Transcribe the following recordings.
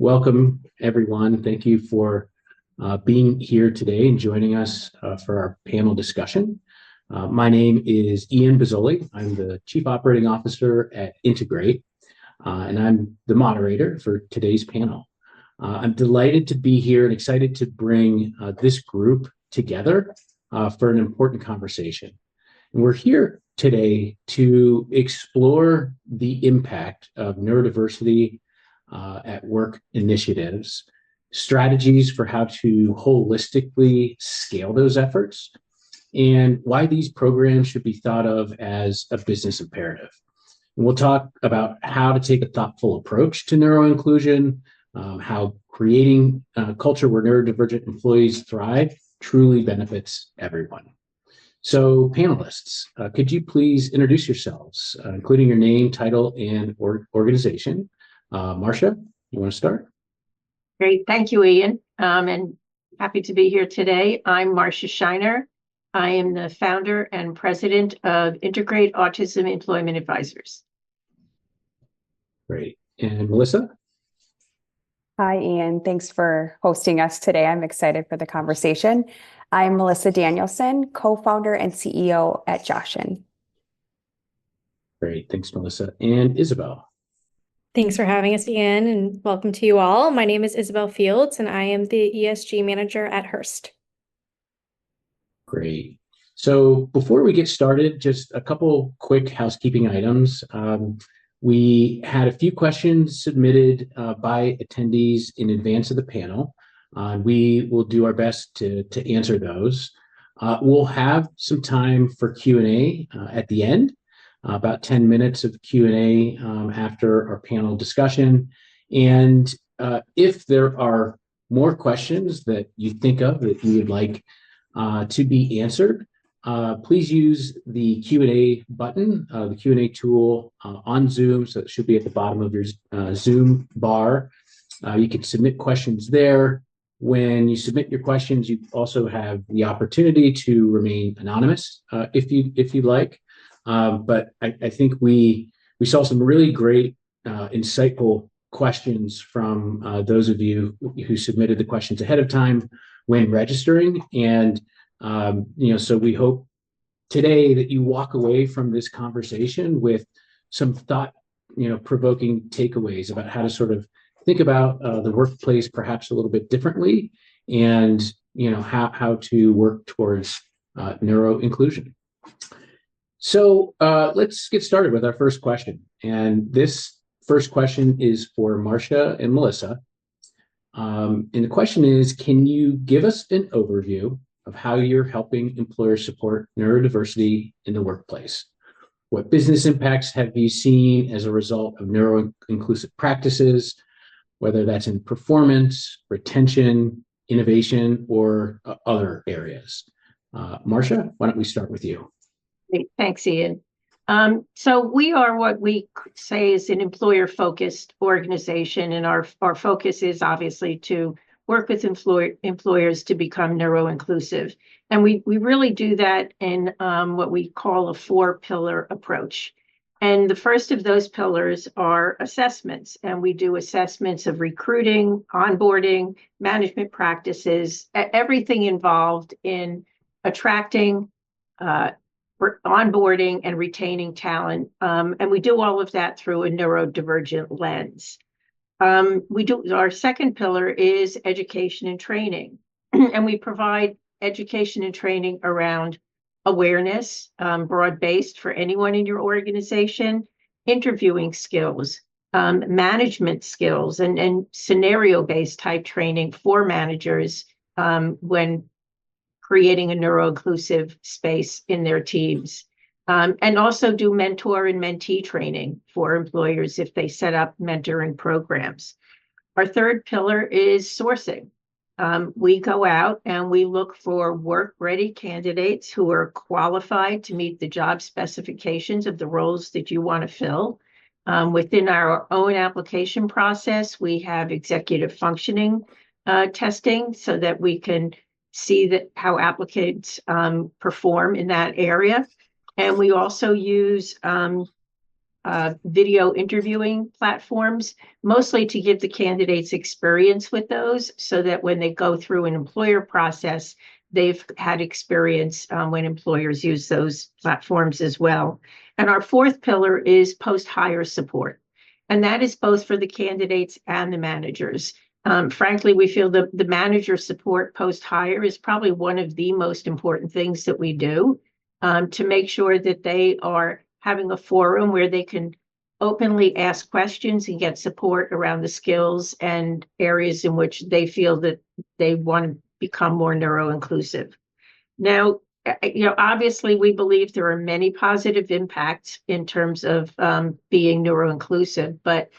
welcome everyone. Thank you for being here today and joining us for our panel discussion. My name is Ian Bozzoli. I'm the Chief Operating Officer at Integrate, and I'm the moderator for today's panel. I'm delighted to be here and excited to bring this group together for an important conversation. And we're here today to explore the impact of neurodiversity at work initiatives, strategies for how to holistically scale those efforts, and why these programs should be thought of as a business imperative. And we'll talk about how to take a thoughtful approach to neuroinclusion, how creating a culture where neurodivergent employees thrive truly benefits everyone. So panelists, could you please introduce yourselves, including your name, title, and organization? Marcia, you want to start? Great, thank you, Ian, and happy to be here today. I'm Marcia Shiner. I am the founder and president of Integrate Autism Employment Advisors. Great, and Melissa? Hi, Ian. Thanks for hosting us today. I'm excited for the conversation. I'm Melissa Danielson, co-founder and CEO at Joshin. Great, thanks, Melissa. And Isabel? Thanks for having us, Ian, and welcome to you all. My name is Isabel Fields, and I am the ESG manager at Hearst. Great. So before we get started, just a couple quick housekeeping items. We had a few questions submitted by attendees in advance of the panel. We will do our best to answer those. We'll have some time for Q&A at the end, about 10 minutes of Q&A after our panel discussion. And if there are more questions that you think of that you would like to be answered, please use the Q&A button, the Q&A tool on Zoom, so it should be at the bottom of your Zoom bar. You can submit questions there. When you submit your questions, you also have the opportunity to remain anonymous if you like. But I think we saw some really great, insightful questions from those of you who submitted the questions ahead of time when registering. And so we hope today that you walk away from this conversation with some thought, provoking takeaways about how to sort of think about the workplace perhaps a little bit differently, and how to work towards neuroinclusion. So let's get started with our first question. And this first question is for Marcia and Melissa. And the question is, can you give us an overview of how you're helping employers support neurodiversity in the workplace? What business impacts have you seen as a result of neuro-inclusive practices, whether that's in performance, retention, innovation, or other areas? Marcia, why don't we start with you? Great, thanks, Ian. So we are what we say is an employer-focused organization, and our focus is obviously to work with employers to become neuro-inclusive. And we really do that in what we call a 4-pillar approach. And the first of those pillars are assessments. And we do assessments of recruiting, onboarding, management practices, everything involved in attracting, onboarding, and retaining talent. And we do all of that through a neurodivergent lens. Our second pillar is education and training, and we provide education and training around awareness, broad-based for anyone in your organization, interviewing skills, management skills, and scenario-based type training for managers when creating a neuro-inclusive space in their teams. And also do mentor and mentee training for employers if they set up mentoring programs. Our third pillar is sourcing. We go out and we look for work-ready candidates who are qualified to meet the job specifications of the roles that you want to fill. Within our own application process, we have executive functioning testing so that we can see how applicants perform in that area. And we also use video interviewing platforms, mostly to give the candidates experience with those so that when they go through an employer process, they've had experience when employers use those platforms as well. And our fourth pillar is post-hire support. And that is both for the candidates and the managers. Frankly, we feel the manager support post-hire is probably one of the most important things that we do to make sure that they are having a forum where they can openly ask questions and get support around the skills and areas in which they feel that they want to become more neuro-inclusive. Now, obviously, we believe there are many positive impacts in terms of being neuro-inclusive, but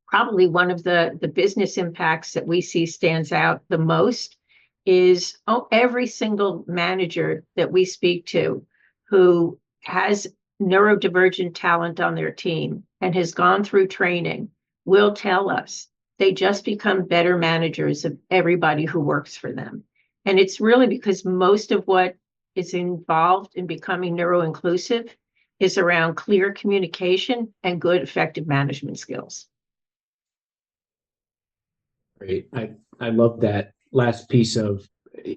probably one of the business impacts that we see stands out the most is every single manager that we speak to who has neurodivergent talent on their team and has gone through training will tell us they just become better managers of everybody who works for them. And it's really because most of what is involved in becoming neuro-inclusive is around clear communication and good, effective management skills. Great. I love that last piece of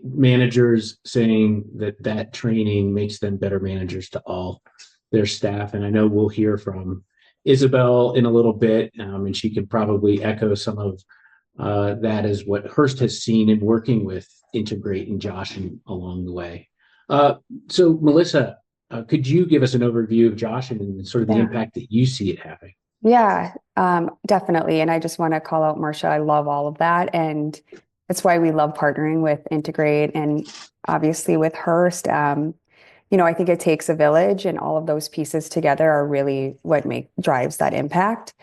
managers saying that training makes them better managers to all their staff. And I know we'll hear from Isabel in a little bit, and she can probably echo some of that as what Hearst has seen in working with Integrate and Joshin along the way. So Melissa, could you give us an overview of Joshin and sort of the impact that you see it having? Yeah, definitely. And I just want to call out Marcia. I love all of that. And that's why we love partnering with Integrate and obviously with Hearst. I think it takes a village, and all of those pieces together are really what drives that impact.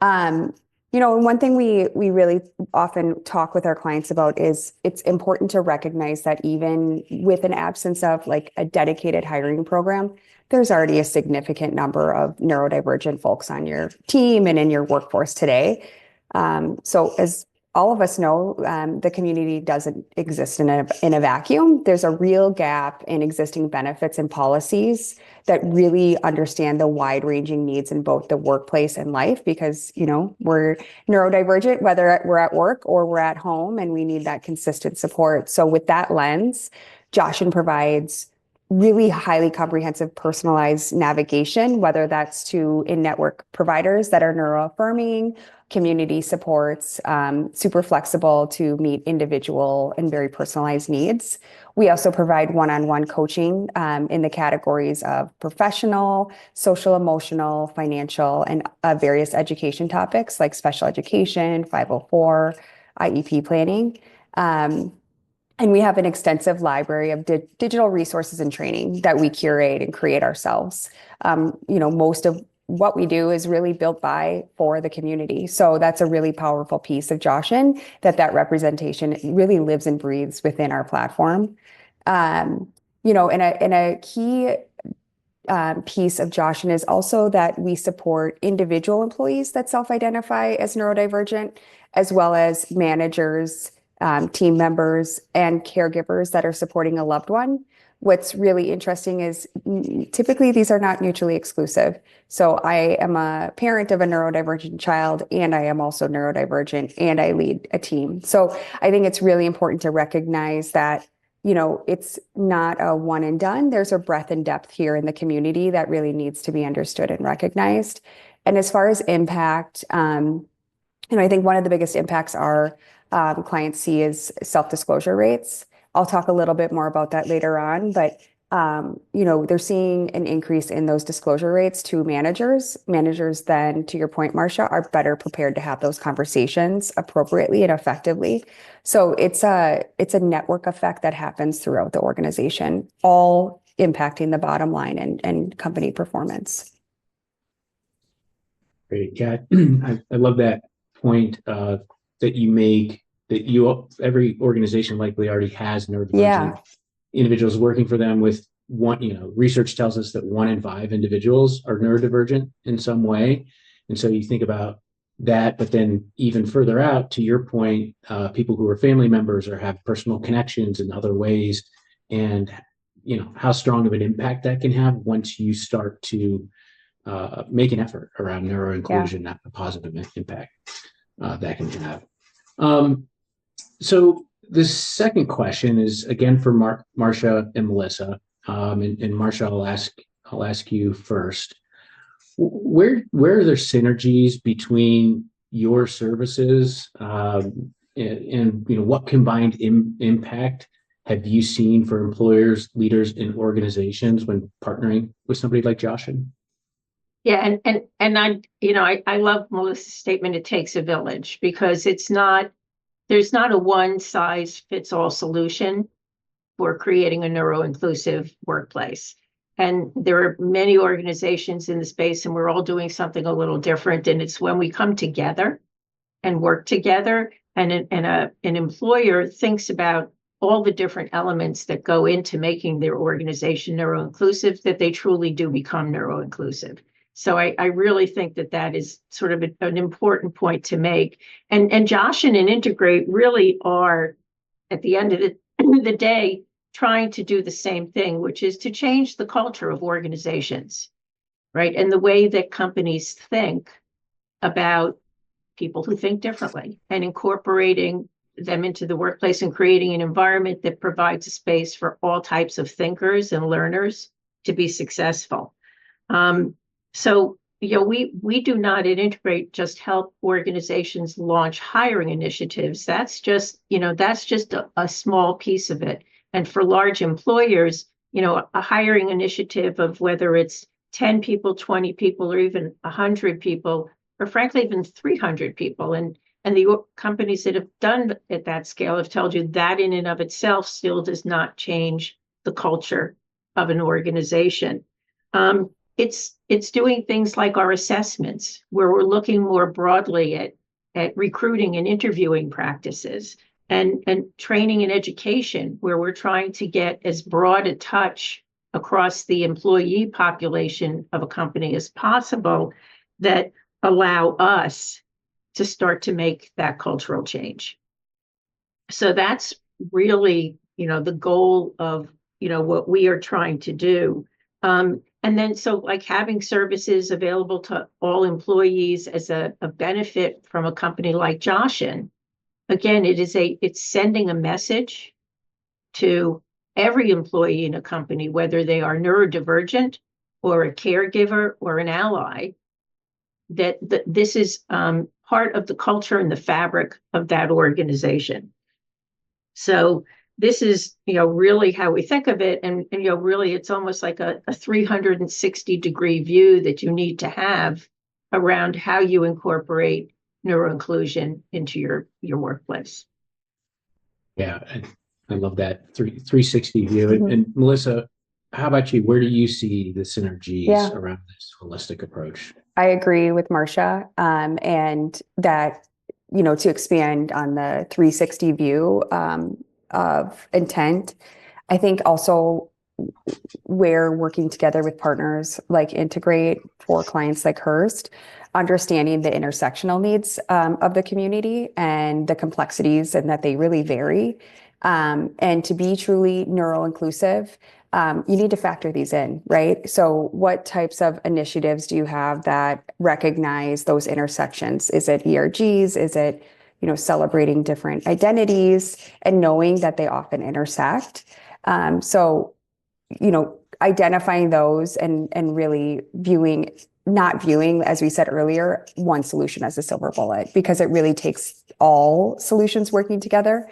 One thing we really often talk with our clients about is it's important to recognize that even with an absence of like a dedicated hiring program, there's already a significant number of neurodivergent folks on your team and in your workforce today. So as all of us know, the community doesn't exist in a vacuum. There's a real gap in existing benefits and policies that really understand the wide-ranging needs in both the workplace and life, because we're neurodivergent, whether we're at work or we're at home, and we need that consistent support. So with that lens, Joshin provides really highly comprehensive, personalized navigation, whether that's to in-network providers that are neuroaffirming, community supports, super flexible to meet individual and very personalized needs. We also provide one-on-one coaching in the categories of professional, social, emotional, financial, and various education topics like special education, 504, IEP planning. And we have an extensive library of digital resources and training that we curate and create ourselves. Most of what we do is really built for the community. So that's a really powerful piece of Joshin, that representation really lives and breathes within our platform. And a key piece of Joshin is also that we support individual employees that self-identify as neurodivergent, as well as managers, team members, and caregivers that are supporting a loved one. What's really interesting is typically these are not mutually exclusive. So I am a parent of a neurodivergent child, and I am also neurodivergent, and I lead a team. So I think it's really important to recognize that, it's not a one and done. There's a breadth and depth here in the community that really needs to be understood and recognized. And as far as impact, I think one of the biggest impacts our clients see is self-disclosure rates. I'll talk a little bit more about that later on, but they're seeing an increase in those disclosure rates to managers. Managers then, to your point, Marcia, are better prepared to have those conversations appropriately and effectively. So it's a network effect that happens throughout the organization, all impacting the bottom line and company performance. Great, Kat. I love that point that you make, that every organization likely already has neurodivergent individuals working for them. With one, research tells us that 1 in 5 individuals are neurodivergent in some way. And so you think about that, but then even further out, to your point, people who are family members or have personal connections in other ways, and how strong of an impact that can have once you start to make an effort around neuroinclusion, a positive impact that can have. So the second question is again for Marcia and Melissa, and Marcia, I'll ask you first. Where are there synergies between your services and what combined impact have you seen for employers, leaders, and organizations when partnering with somebody like Joshin? Yeah, and I love Melissa's statement, it takes a village, because there's not a one size fits all solution for creating a neuro-inclusive workplace. And there are many organizations in the space, and we're all doing something a little different. And it's when we come together and work together, and an employer thinks about all the different elements that go into making their organization neuro-inclusive, that they truly do become neuro-inclusive. So I really think that is sort of an important point to make. And Joshin and Integrate really are, at the end of the day, trying to do the same thing, which is to change the culture of organizations, right? And the way that companies think about people who think differently, and incorporating them into the workplace and creating an environment that provides a space for all types of thinkers and learners to be successful. So, we do not at Integrate just help organizations launch hiring initiatives. That's just a small piece of it. And for large employers, a hiring initiative of whether it's 10 people, 20 people, or even 100 people, or frankly, even 300 people. And the companies that have done at that scale have told you that in and of itself still does not change the culture of an organization. It's doing things like our assessments, where we're looking more broadly at recruiting and interviewing practices, and training and education, where we're trying to get as broad a touch across the employee population of a company as possible, that allow us to start to make that cultural change. So that's really, the goal of, what we are trying to do. And then, so like having services available to all employees as a benefit from a company like Joshin, again, it's sending a message to every employee in a company, whether they are neurodivergent or a caregiver or an ally, that this is part of the culture and the fabric of that organization. So this is, really how we think of it. And really, it's almost like a 360-degree view that you need to have around how you incorporate neuroinclusion into your workplace. Yeah, I love that 360 view. Mm-hmm. And Melissa, how about you? Where do you see the synergies around this holistic approach? I agree with Marcia, and that, to expand on the 360 view of intent, I think also we're working together with partners like Integrate for clients like Hearst, understanding the intersectional needs of the community and the complexities, and that they really vary. And to be truly neuro-inclusive, you need to factor these in, right? So what types of initiatives do you have that recognize those intersections? Is it ERGs? Is it, celebrating different identities and knowing that they often intersect? So, identifying those and really not viewing, as we said earlier, one solution as a silver bullet, because it really takes all solutions working together.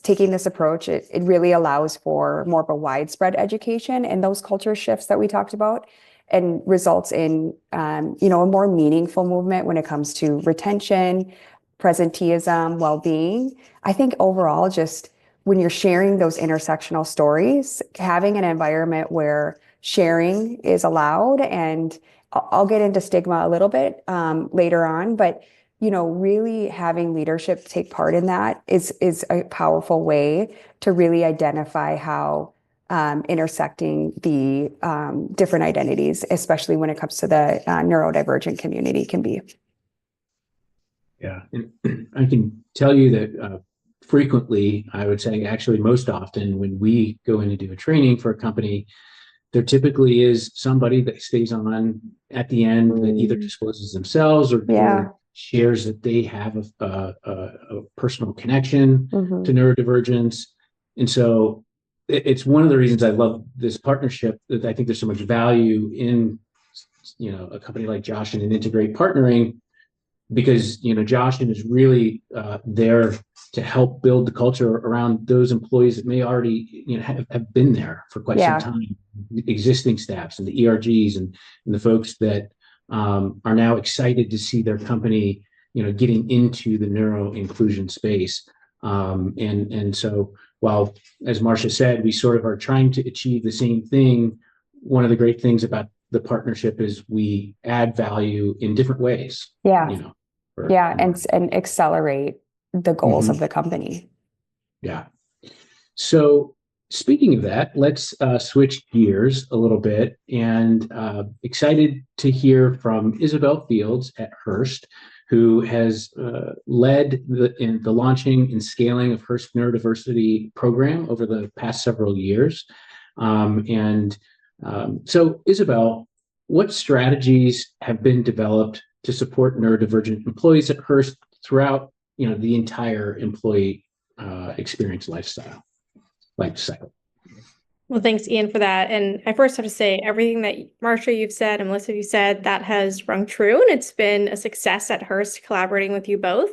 Taking this approach, it really allows for more of a widespread education and those culture shifts that we talked about, and results in, a more meaningful movement when it comes to retention, presenteeism, well-being. I think overall, just when you're sharing those intersectional stories, having an environment where sharing is allowed, and I'll get into stigma a little bit later on, but really having leadership take part in that is a powerful way to really identify how intersecting the different identities, especially when it comes to the neurodivergent community, can be. Yeah, and I can tell you that frequently, I would say actually most often, when we go in to do a training for a company, there typically is somebody that stays on at the end that either discloses themselves or shares that they have a personal connection to neurodivergence. And so it's one of the reasons I love this partnership, that I think there's so much value in, a company like Joshin and Integrate partnering, because, Joshin is really there to help build the culture around those employees that may already, have been there for quite some time, existing staffs and the ERGs and the folks that are now excited to see their company, getting into the neuroinclusion space. And so while, as Marcia said, we sort of are trying to achieve the same thing, one of the great things about the partnership is we add value in different ways. And accelerate the goals of the company. Yeah. So speaking of that, let's switch gears a little bit, and excited to hear from Isabel Fields at Hearst, who has led the launching and scaling of Hearst Neurodiversity program over the past several years. So Isabel, what strategies have been developed to support neurodivergent employees at Hearst throughout, the entire employee experience life cycle? Well, thanks, Ian, for that. And I first have to say, everything that Marcia, you've said, and Melissa, you said, that has rung true. And it's been a success at Hearst collaborating with you both.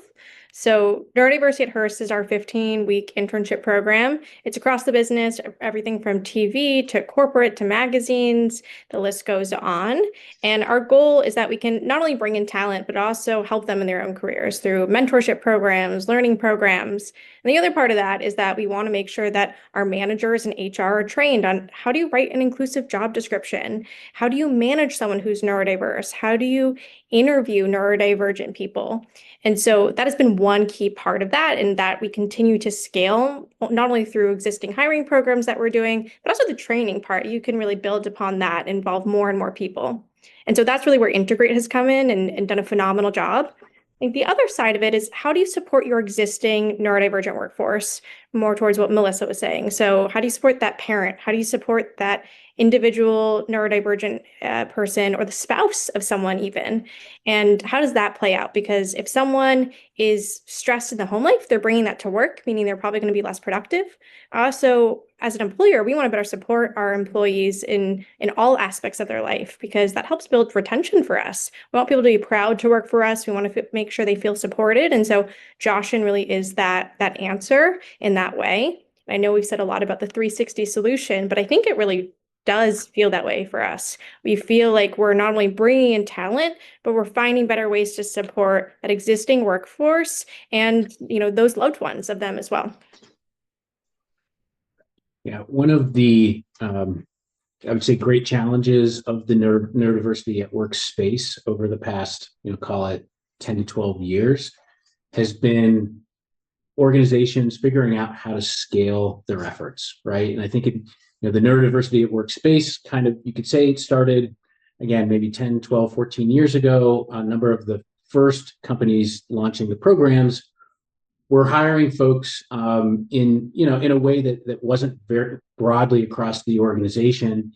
So Neurodiversity at Hearst is our 15-week internship program. It's across the business, everything from TV to corporate to magazines, the list goes on. And our goal is that we can not only bring in talent, but also help them in their own careers through mentorship programs, learning programs. And the other part of that is that we want to make sure that our managers and HR are trained on how do you write an inclusive job description? How do you manage someone who's neurodiverse? How do you interview neurodivergent people? And so that has been one key part of that, and that we continue to scale, not only through existing hiring programs that we're doing, but also the training part. You can really build upon that, involve more and more people. And so that's really where Integrate has come in and done a phenomenal job. I think the other side of it is, how do you support your existing neurodivergent workforce? More towards what Melissa was saying. So how do you support that parent? How do you support that individual neurodivergent person, or the spouse of someone even? And how does that play out? Because if someone is stressed in the home life, they're bringing that to work, meaning they're probably going to be less productive. Also, as an employer, we want to better support our employees in all aspects of their life, because that helps build retention for us. We want people to be proud to work for us. We want to make sure they feel supported. And so Joshin really is that answer in that way. I know we've said a lot about the 360 solution, but I think it really does feel that way for us. We feel like we're not only bringing in talent, but we're finding better ways to support that existing workforce and, those loved ones of them as well. Yeah, one of the, I would say, great challenges of the neurodiversity at work space over the past, call it 10 to 12 years, has been organizations figuring out how to scale their efforts, right? And I think the neurodiversity at work space, kind of, you could say it started, again, maybe 10, 12, 14 years ago. A number of the first companies launching the programs were hiring folks in a way that wasn't very broadly across the organization,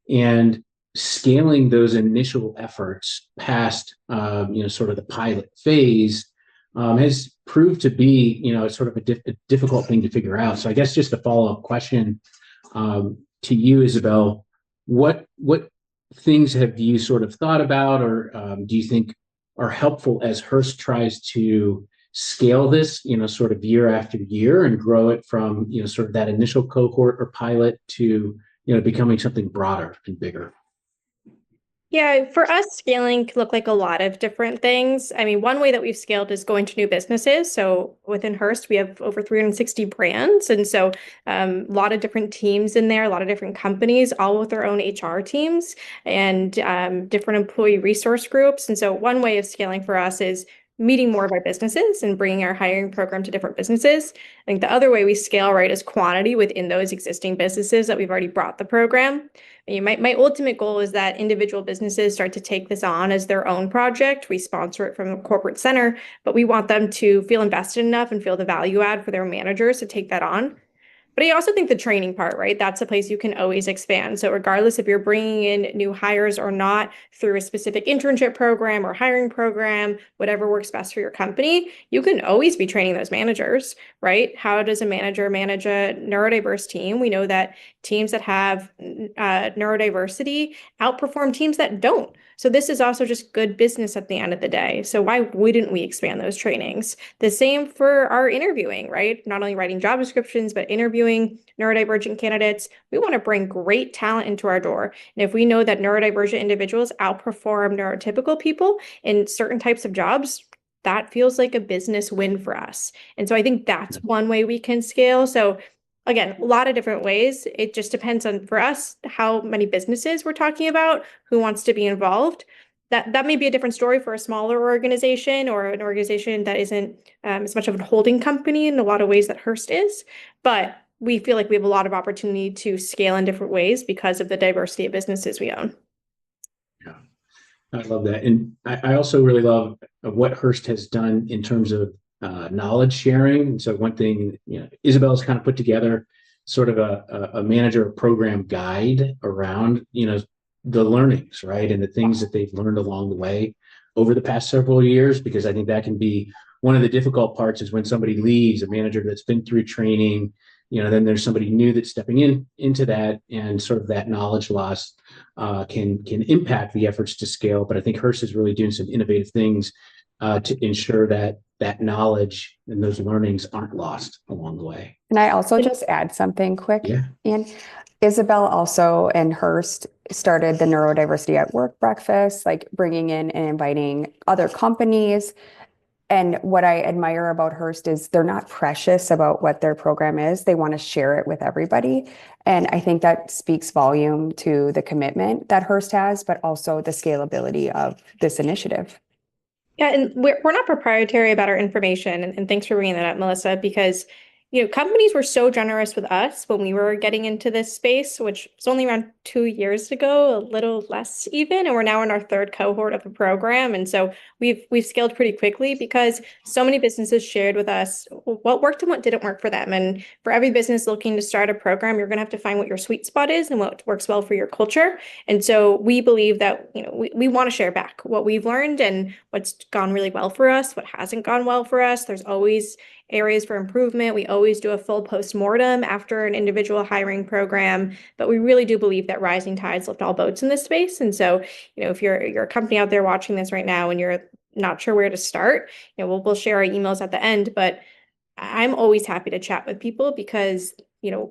and scaling those initial efforts past sort of the pilot phase has proved to be sort of a difficult thing to figure out. So I guess just a follow-up question to you, Isabel, what things have you sort of thought about, or do you think are helpful as Hearst tries to scale this, sort of year after year, and grow it from, sort of that initial cohort or pilot to, becoming something broader and bigger? Yeah, for us, scaling can look like a lot of different things. I mean, one way that we've scaled is going to new businesses. So within Hearst, we have over 360 brands. And so a lot of different teams in there, a lot of different companies, all with their own HR teams and different employee resource groups. And so one way of scaling for us is meeting more of our businesses and bringing our hiring program to different businesses. I think the other way we scale, right, is quantity within those existing businesses that we've already brought the program. My ultimate goal is that individual businesses start to take this on as their own project. We sponsor it from a corporate center, but we want them to feel invested enough and feel the value add for their managers to take that on. But I also think the training part, right? That's a place you can always expand. So regardless if you're bringing in new hires or not through a specific internship program or hiring program, whatever works best for your company, you can always be training those managers, right? How does a manager manage a neurodiverse team? We know that teams that have neurodiversity outperform teams that don't. So this is also just good business at the end of the day. So why wouldn't we expand those trainings? The same for our interviewing, right? Not only writing job descriptions, but interviewing neurodivergent candidates. We want to bring great talent into our door. And if we know that neurodivergent individuals outperform neurotypical people in certain types of jobs, that feels like a business win for us. And so I think that's one way we can scale. So again, a lot of different ways. It just depends on, for us, how many businesses we're talking about, who wants to be involved. That may be a different story for a smaller organization or an organization that isn't as much of a holding company in a lot of ways that Hearst is. But we feel like we have a lot of opportunity to scale in different ways because of the diversity of businesses we own. Yeah, I love that. And I also really love what Hearst has done in terms of knowledge sharing. So one thing, Isabel's kind of put together sort of a manager program guide around, the learnings, right? And the things that they've learned along the way over the past several years, because I think that can be one of the difficult parts is when somebody leaves, a manager that's been through training, then there's somebody new that's stepping into that, and sort of that knowledge loss can impact the efforts to scale. But I think Hearst is really doing some innovative things to ensure that knowledge and those learnings aren't lost along the way. And I also just add something quick. Yeah. And Isabel also and Hearst started the Neurodiversity at Work breakfast, like bringing in and inviting other companies. And what I admire about Hearst is they're not precious about what their program is. They want to share it with everybody. And I think that speaks volume to the commitment that Hearst has, but also the scalability of this initiative. Yeah, and we're not proprietary about our information. And thanks for bringing that up, Melissa, because companies were so generous with us when we were getting into this space, which was only around 2 years ago, a little less even, and we're now in our third cohort of the program. And so we've scaled pretty quickly because so many businesses shared with us what worked and what didn't work for them. And for every business looking to start a program, you're going to have to find what your sweet spot is and what works well for your culture. And so we believe that we want to share back what we've learned and what's gone really well for us, what hasn't gone well for us. There's always areas for improvement. We always do a full post-mortem after an individual hiring program, but we really do believe that rising tides lift all boats in this space. And so, if you're a company out there watching this right now and you're not sure where to start, we'll share our emails at the end, but I'm always happy to chat with people because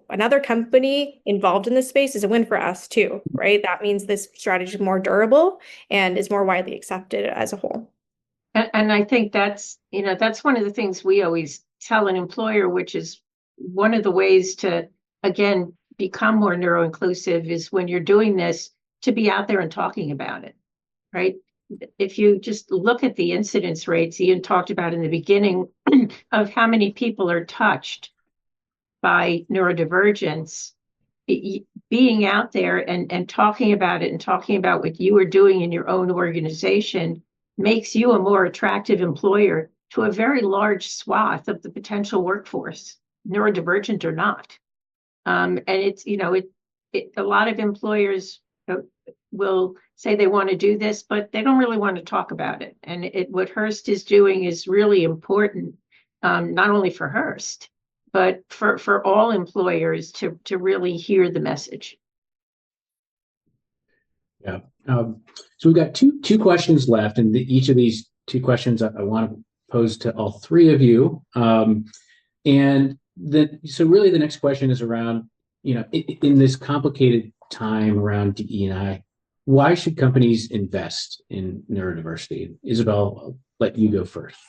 another company involved in this space is a win for us too, right? That means this strategy is more durable and is more widely accepted as a whole. And I think that's one of the things we always tell an employer, which is one of the ways to, again, become more neuroinclusive is when you're doing this, to be out there and talking about it, right? If you just look at the incidence rates Ian talked about in the beginning of how many people are touched by neurodivergence, being out there and talking about it and talking about what you are doing in your own organization makes you a more attractive employer to a very large swath of the potential workforce, neurodivergent or not. And it's, a lot of employers will say they want to do this, but they don't really want to talk about it. And what Hearst is doing is really important, not only for Hearst, but for all employers to really hear the message. Yeah. So we've got two questions left, and each of these two questions I want to pose to all three of you. So really the next question is around, in this complicated time around DE&I, why should companies invest in neurodiversity? Isabel, I'll let you go first.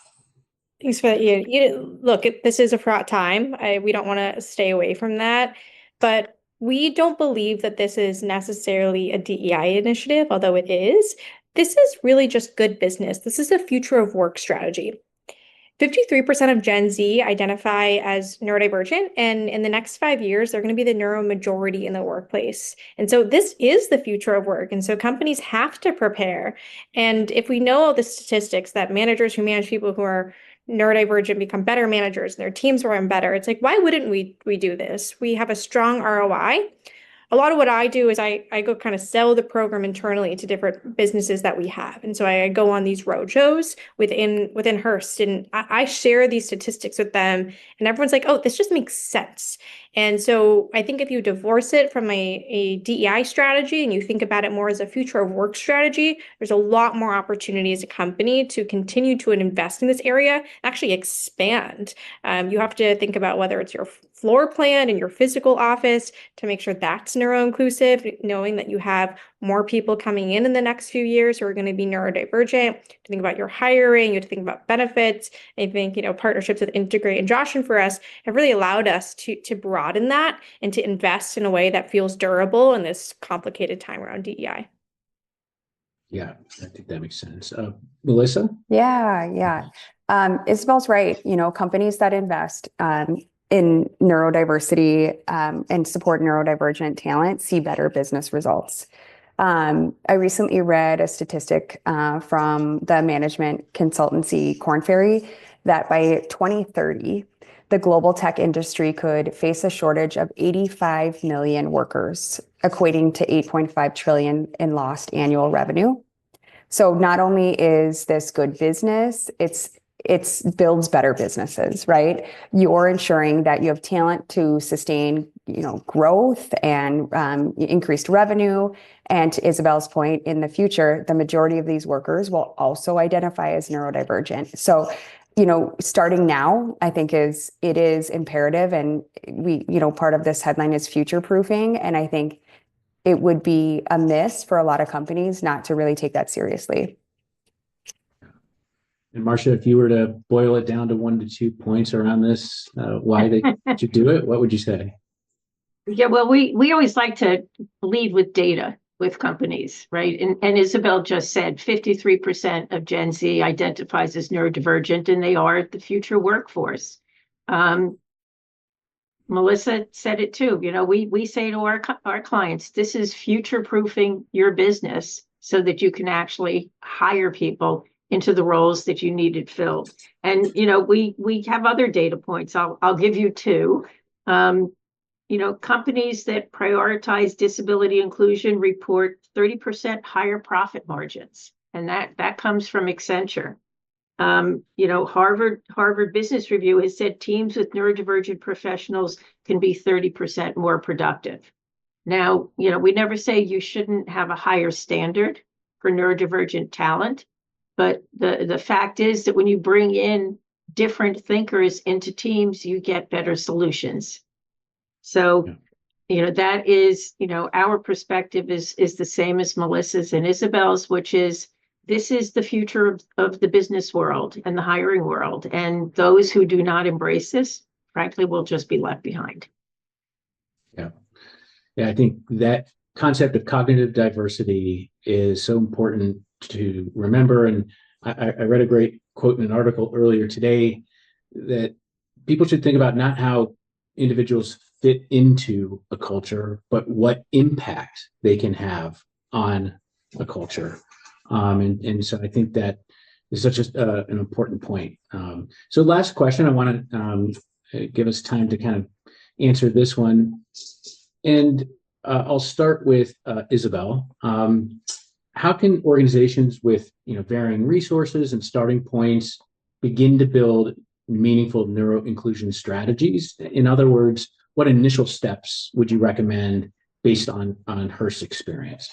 Thanks for that, Ian. Look, this is a fraught time. We don't want to stay away from that, but we don't believe that this is necessarily a DEI initiative, although it is. This is really just good business. This is a future of work strategy. 53% of Gen Z identify as neurodivergent, and in the next 5 years, they're going to be the neuro majority in the workplace. And so this is the future of work. And so companies have to prepare. And if we know all the statistics that managers who manage people who are neurodivergent become better managers and their teams run better. It's like, why wouldn't we do this? We have a strong ROI. A lot of what I do is I go kind of sell the program internally to different businesses that we have. And so I go on these roadshows within Hearst, and I share these statistics with them, and everyone's like, oh, this just makes sense. And so I think if you divorce it from a DEI strategy and you think about it more as a future of work strategy, there's a lot more opportunity as a company to continue to invest in this area, actually expand. You have to think about whether it's your floor plan in your physical office to make sure that's neuro-inclusive, knowing that you have more people coming in the next few years who are going to be neurodivergent. To think about your hiring, you have to think about benefits. I think, partnerships with Integrate and Joshin for us have really allowed us to broaden that and to invest in a way that feels durable in this complicated time around DEI. Yeah, I think that makes sense. Melissa? Yeah. Isabel's right. Companies that invest in neurodiversity and support neurodivergent talent see better business results. I recently read a statistic from the management consultancy Korn Ferry that by 2030, the global tech industry could face a shortage of 85 million workers, equating to 8.5 trillion in lost annual revenue. So not only is this good business, it's builds better businesses, right? You're ensuring that you have talent to sustain, growth and increased revenue. And to Isabel's point, in the future, the majority of these workers will also identify as neurodivergent. So, starting now, I think it is imperative, and we, part of this headline is future proofing, and I think it would be a miss for a lot of companies not to really take that seriously. And Marcia, if you were to boil it down to 1 to 2 points around this, why they should do it, what would you say? Yeah, well, we always like to lead with data with companies, right? And Isabel just said 53% of Gen Z identifies as neurodivergent, and they are the future workforce. Melissa said it too. We say to our clients, this is future proofing your business so that you can actually hire people into the roles that you needed filled. And we have other data points. I'll give you two. Companies that prioritize disability inclusion report 30% higher profit margins, and that comes from Accenture. Harvard Business Review has said teams with neurodivergent professionals can be 30% more productive. Now, we never say you shouldn't have a higher standard for neurodivergent talent, but the fact is that when you bring in different thinkers into teams, you get better solutions. So, that is, our perspective is the same as Melissa's and Isabel's, which is this is the future of the business world and the hiring world. And those who do not embrace this, frankly, will just be left behind. Yeah, I think that concept of cognitive diversity is so important to remember. And I read a great quote in an article earlier today that people should think about not how individuals fit into a culture, but what impact they can have on a culture. And so I think that is such an important point. So last question, I want to give us time to kind of answer this one. And I'll start with Isabel. How can organizations with varying resources and starting points begin to build meaningful neuro-inclusion strategies? In other words, what initial steps would you recommend based on Hearst's experience?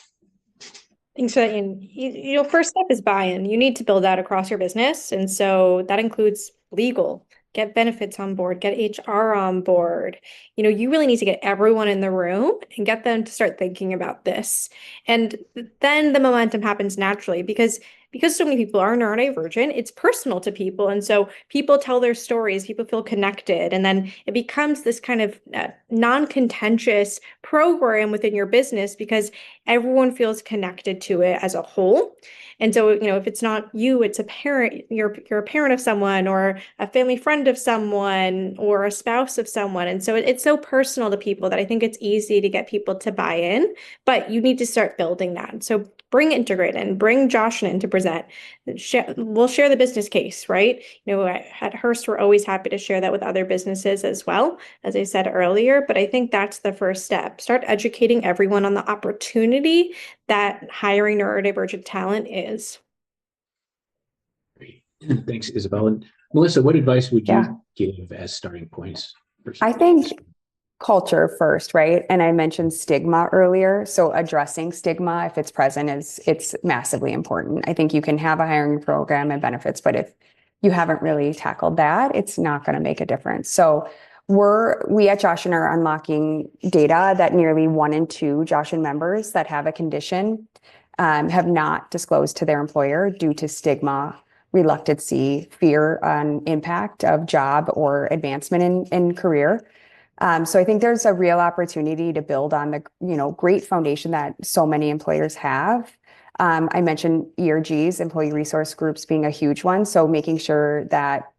Thanks for that, Ian. First step is buy-in. You need to build that across your business. And so that includes legal, get benefits on board, get HR on board. You really need to get everyone in the room and get them to start thinking about this. And then the momentum happens naturally because so many people are neurodivergent, it's personal to people. And so people tell their stories, people feel connected. And then it becomes this kind of non-contentious program within your business because everyone feels connected to it as a whole. And so, if it's not you, it's a parent, you're a parent of someone or a family friend of someone or a spouse of someone. And so it's so personal to people that I think it's easy to get people to buy in, but you need to start building that. So bring Integrate in, bring Joshin in to present. We'll share the business case, right? At Hearst, we're always happy to share that with other businesses as well, as I said earlier. But I think that's the first step. Start educating everyone on the opportunity that hiring neurodivergent talent is. Great. Thanks, Isabel. And Melissa, what advice would Yeah. you give as starting points? I think culture first, right? And I mentioned stigma earlier. So addressing stigma, if it's present, it's massively important. I think you can have a hiring program and benefits, but if you haven't really tackled that, it's not going to make a difference. So we at Joshin are unlocking data that nearly 1 in 2 Joshin members that have a condition have not disclosed to their employer due to stigma, reluctancy, fear on impact of job or advancement in career. So I think there's a real opportunity to build on the great foundation that so many employers have. I mentioned ERGs, employee resource groups, being a huge one. So making sure that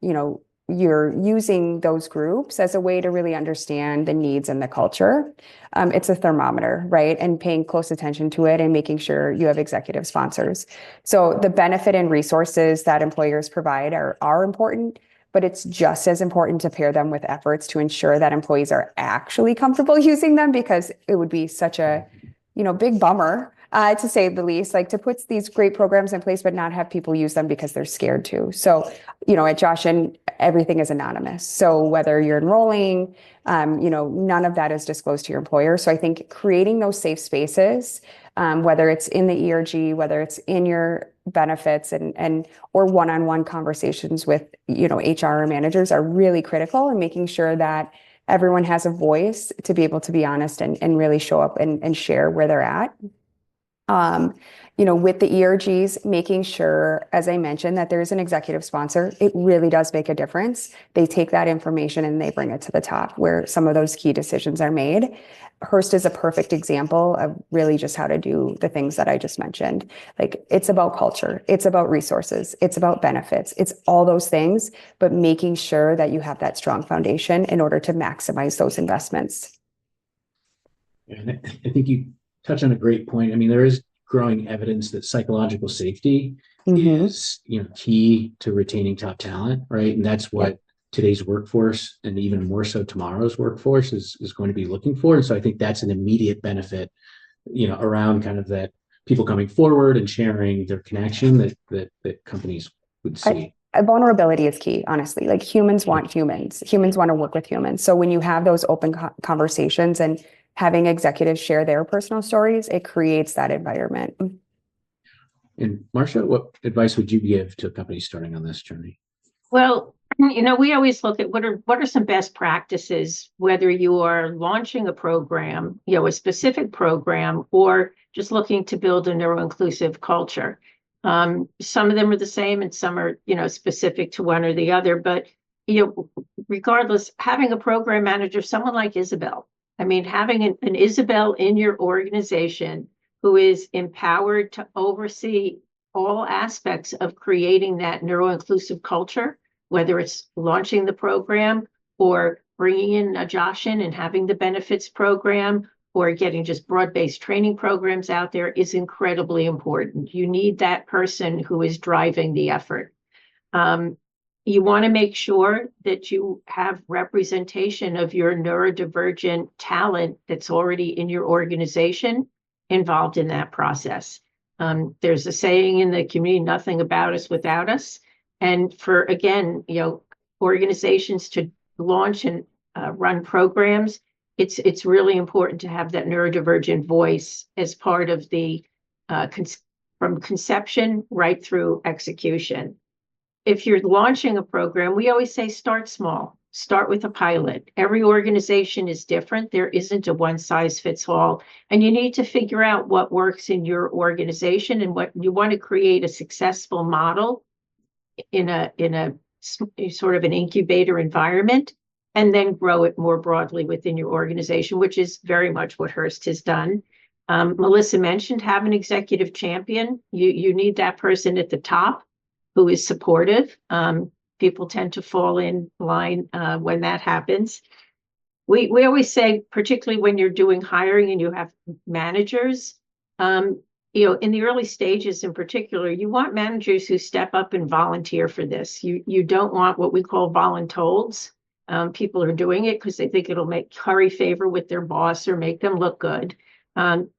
you're using those groups as a way to really understand the needs and the culture. It's a thermometer, right? And paying close attention to it and making sure you have executive sponsors. So the benefit and resources that employers provide are important, but it's just as important to pair them with efforts to ensure that employees are actually comfortable using them, because it would be such a big bummer, to say the least, like to put these great programs in place, but not have people use them because they're scared to. So, at Joshin, everything is anonymous. So whether you're enrolling, none of that is disclosed to your employer. So I think creating those safe spaces, whether it's in the ERG, whether it's in your benefits or one-on-one conversations with, HR managers, are really critical, and making sure that everyone has a voice to be able to be honest and really show up and share where they're at. With the ERGs, making sure, as I mentioned, that there's an executive sponsor. It really does make a difference. They take that information and they bring it to the top where some of those key decisions are made. Hearst is a perfect example of really just how to do the things that I just mentioned. Like, it's about culture, it's about resources, it's about benefits, it's all those things, but making sure that you have that strong foundation in order to maximize those investments. And I think you touch on a great point. I mean, there is growing evidence that psychological safety is, key to retaining top talent, right? And that's what today's workforce, and even more so tomorrow's workforce, is going to be looking for. And so I think that's an immediate benefit, around kind of that people coming forward and sharing their connection that companies would see. Vulnerability is key, honestly. Like, humans want humans. Humans want to work with humans. So when you have those open conversations and having executives share their personal stories, it creates that environment. And Marcia, what advice would you give to companies starting on this journey? Well, we always look at what are some best practices, whether you are launching a program, a specific program, or just looking to build a neuro-inclusive culture. Some of them are the same and some are, specific to one or the other, but, regardless, having a program manager, someone like Isabel, having an Isabel in your organization who is empowered to oversee all aspects of creating that neuro-inclusive culture, whether it's launching the program or bringing in a Joshin and having the benefits program, or getting just broad-based training programs out there, is incredibly important. You need that person who is driving the effort. You want to make sure that you have representation of your neurodivergent talent that's already in your organization involved in that process. There's a saying in the community, nothing about us without us. And for, again, organizations to launch and run programs, it's really important to have that neurodivergent voice as part of the from conception right through execution. If you're launching a program, we always say start small. Start with a pilot. Every organization is different. There isn't a one size fits all. And you need to figure out what works in your organization and what you want to create a successful model in a sort of an incubator environment, and then grow it more broadly within your organization, which is very much what Hearst has done. Melissa mentioned have an executive champion. You need that person at the top who is supportive. People tend to fall in line when that happens. We always say, particularly when you're doing hiring and you have managers, in the early stages in particular, you want managers who step up and volunteer for this. You don't want what we call voluntolds. People are doing it because they think it'll curry favor with their boss or make them look good.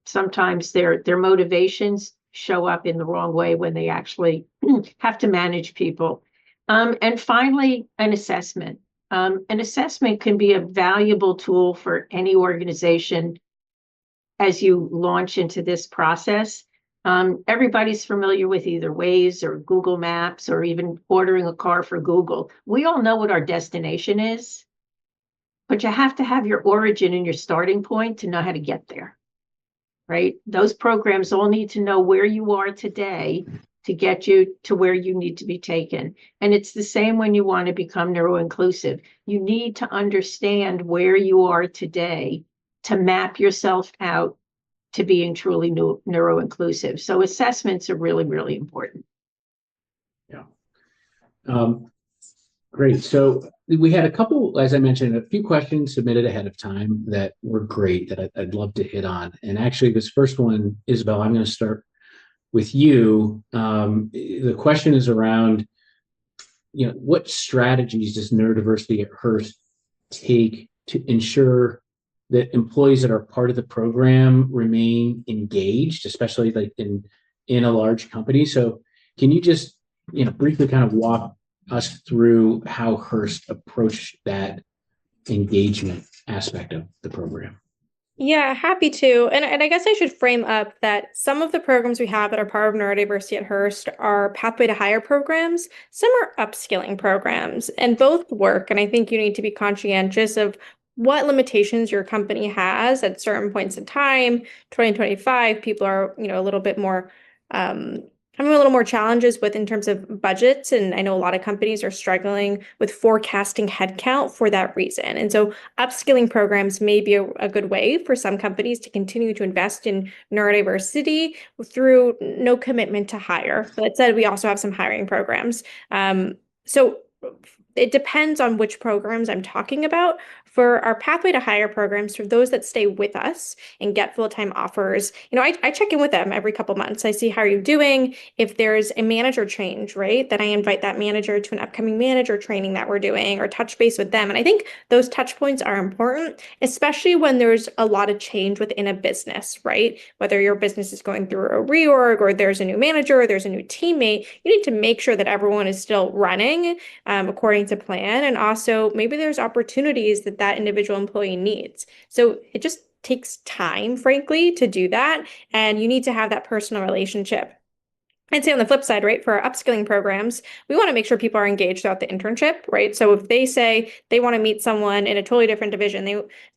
Sometimes their motivations show up in the wrong way when they actually have to manage people. And finally, an assessment. An assessment can be a valuable tool for any organization as you launch into this process. Everybody's familiar with either Waze or Google Maps or even ordering a car for Google. We all know what our destination is, but you have to have your origin and your starting point to know how to get there, right? Those programs all need to know where you are today to get you to where you need to be taken. And it's the same when you want to become neuro-inclusive. You need to understand where you are today to map yourself out to being truly neuro-inclusive. So assessments are really, really important. Yeah. Great. So we had a couple, as I mentioned, a few questions submitted ahead of time that were great that I'd love to hit on. And actually, this first one, Isabel, I'm going to start with you. The question is around, what strategies does Neurodiversity at Hearst take to ensure that employees that are part of the program remain engaged, especially like in a large company? So can you just, briefly kind of walk us through how Hearst approached that engagement aspect of the program? Yeah, happy to. And I guess I should frame up that some of the programs we have that are part of Neurodiversity at Hearst are Pathway to Hire programs. Some are upskilling programs, and both work. And I think you need to be conscientious of what limitations your company has at certain points in time. 2025, people are, a little bit more having a little more challenges with in terms of budgets. And I know a lot of companies are struggling with forecasting headcount for that reason. And so upskilling programs may be a good way for some companies to continue to invest in neurodiversity through no commitment to hire. That said, we also have some hiring programs. So it depends on which programs I'm talking about. For our Pathway to Hire programs, for those that stay with us and get full-time offers, I check in with them every couple months. I see how are you doing. If there's a manager change, right, then I invite that manager to an upcoming manager training that we're doing or touch base with them. And I think those touch points are important, especially when there's a lot of change within a business, right? Whether your business is going through a reorg or there's a new manager or there's a new teammate, you need to make sure that everyone is still running according to plan. And also maybe there's opportunities that individual employee needs. So it just takes time, frankly, to do that. And you need to have that personal relationship. I'd say on the flip side, right, for our upskilling programs, we want to make sure people are engaged throughout the internship, right? So if they say they want to meet someone in a totally different division,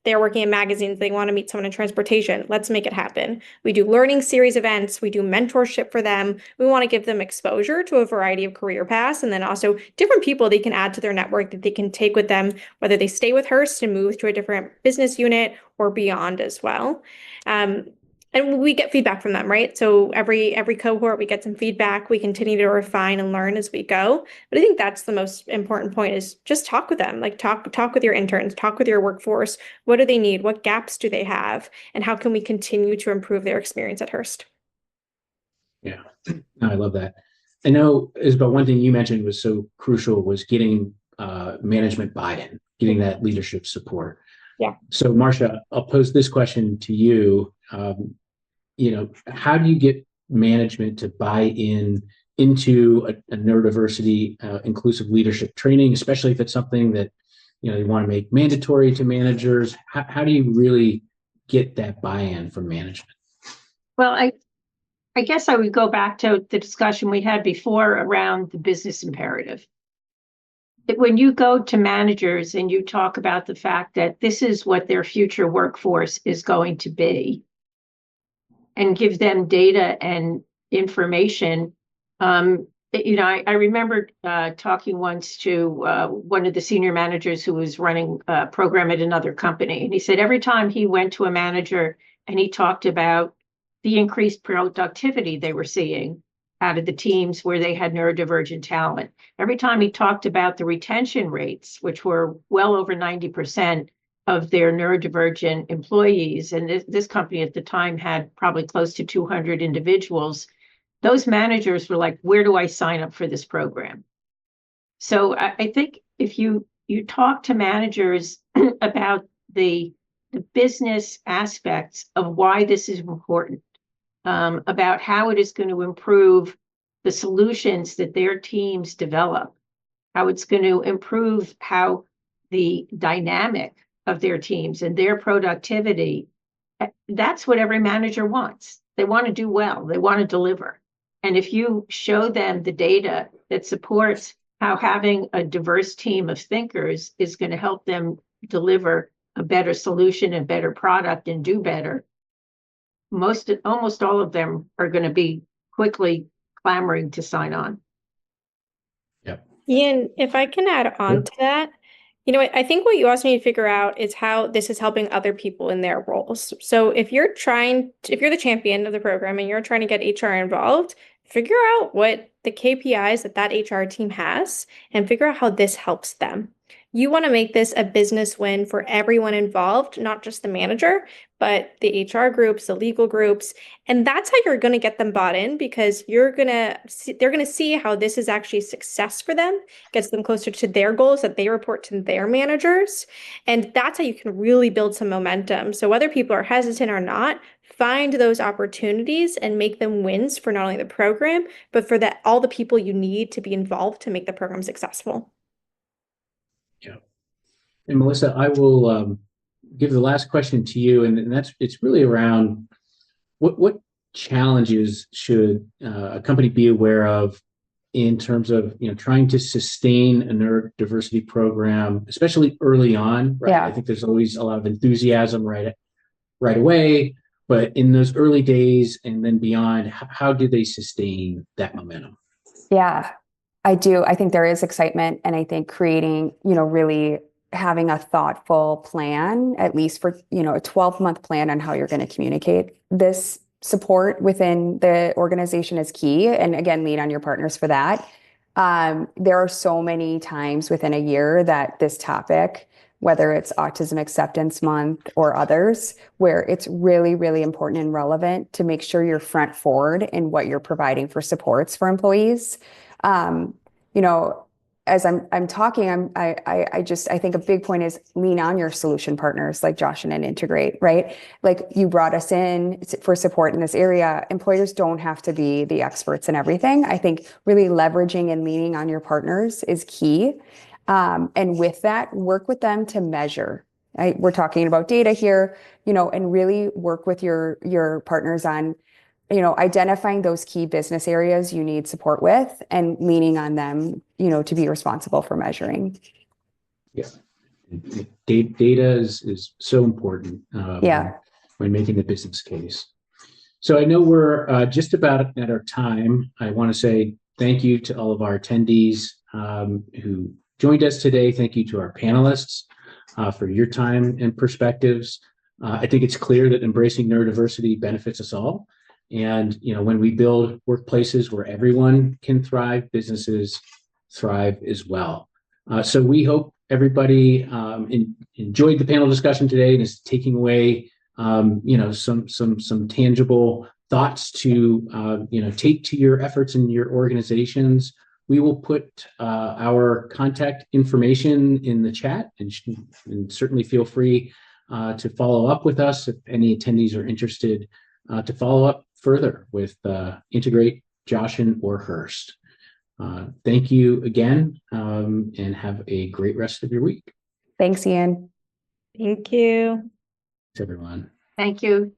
they're working in magazines, they want to meet someone in transportation, let's make it happen. We do learning series events, we do mentorship for them. We want to give them exposure to a variety of career paths, and then also different people they can add to their network that they can take with them, whether they stay with Hearst and move to a different business unit or beyond as well. And we get feedback from them, right? So every cohort, we get some feedback. We continue to refine and learn as we go. But I think that's the most important point is just talk with them. Like talk with your interns, talk with your workforce. What do they need? What gaps do they have? And how can we continue to improve their experience at Hearst? Yeah, no, I love that. I know, Isabel, one thing you mentioned was so crucial was getting management buy-in, getting that leadership support. Yeah. So Marcia, I'll pose this question to you. How do you get management to buy into a neurodiversity inclusive leadership training, especially if it's something that you want to make mandatory to managers? How do you really get that buy-in from management? Well, I guess I would go back to the discussion we had before around the business imperative. When you go to managers and you talk about the fact that this is what their future workforce is going to be, and give them data and information. I remember talking once to one of the senior managers who was running a program at another company. And he said every time he went to a manager and he talked about the increased productivity they were seeing out of the teams where they had neurodivergent talent, every time he talked about the retention rates, which were well over 90%, of their neurodivergent employees, and this company at the time had probably close to 200 individuals, those managers were like, where do I sign up for this program? So I think if you talk to managers about the business aspects of why this is important, about how it is going to improve the solutions that their teams develop, how it's going to improve how the dynamic of their teams and their productivity, that's what every manager wants. They want to do well, they want to deliver. And if you show them the data that supports how having a diverse team of thinkers is going to help them deliver a better solution and better product and do better, almost all of them are going to be quickly clamoring to sign on. Yep. Ian, if I can add on to that, I think what you also need to figure out is how this is helping other people in their roles. So if you're the champion of the program and you're trying to get HR involved, figure out what the KPIs that HR team has and figure out how this helps them. You want to make this a business win for everyone involved, not just the manager, but the HR groups, the legal groups. And that's how you're going to get them bought in, because they're going to see how this is actually a success for them, gets them closer to their goals that they report to their managers. And that's how you can really build some momentum. So whether people are hesitant or not, find those opportunities and make them wins for not only the program, but for all the people you need to be involved to make the program successful. Yeah. And Melissa, I will give the last question to you, and it's really around what challenges should a company be aware of in terms of trying to sustain a neurodiversity program, especially early on, right? Yeah. I think there's always a lot of enthusiasm right away, but in those early days and then beyond, how do they sustain that momentum? Yeah, I do. I think there is excitement, and I think creating, really having a thoughtful plan, at least for, a 12-month plan on how you're going to communicate this support within the organization is key. And again, lean on your partners for that. There are so many times within a year that this topic, whether it's Autism Acceptance Month or others, where it's really, really important and relevant to make sure you're front forward in what you're providing for supports for employees. As I'm talking, I think a big point is lean on your solution partners like Joshin and Integrate, right? Like, you brought us in for support in this area. Employers don't have to be the experts in everything. I think really leveraging and leaning on your partners is key. And with that, work with them to measure. We're talking about data here, and really work with your partners on identifying those key business areas you need support with and leaning on them, to be responsible for measuring. Yeah. Data is so important when making the business case. So I know we're just about at our time. I want to say thank you to all of our attendees who joined us today. Thank you to our panelists for your time and perspectives. I think it's clear that embracing neurodiversity benefits us all. And, when we build workplaces where everyone can thrive, businesses thrive as well. So we hope everybody enjoyed the panel discussion today and is taking away, some tangible thoughts to, take to your efforts in your organizations. We will put our contact information in the chat, and certainly feel free to follow up with us if any attendees are interested to follow up further with Integrate, Joshin, or Hearst. Thank you again, and have a great rest of your week. Thanks, Ian. Thank you. Thanks, everyone. Thank you.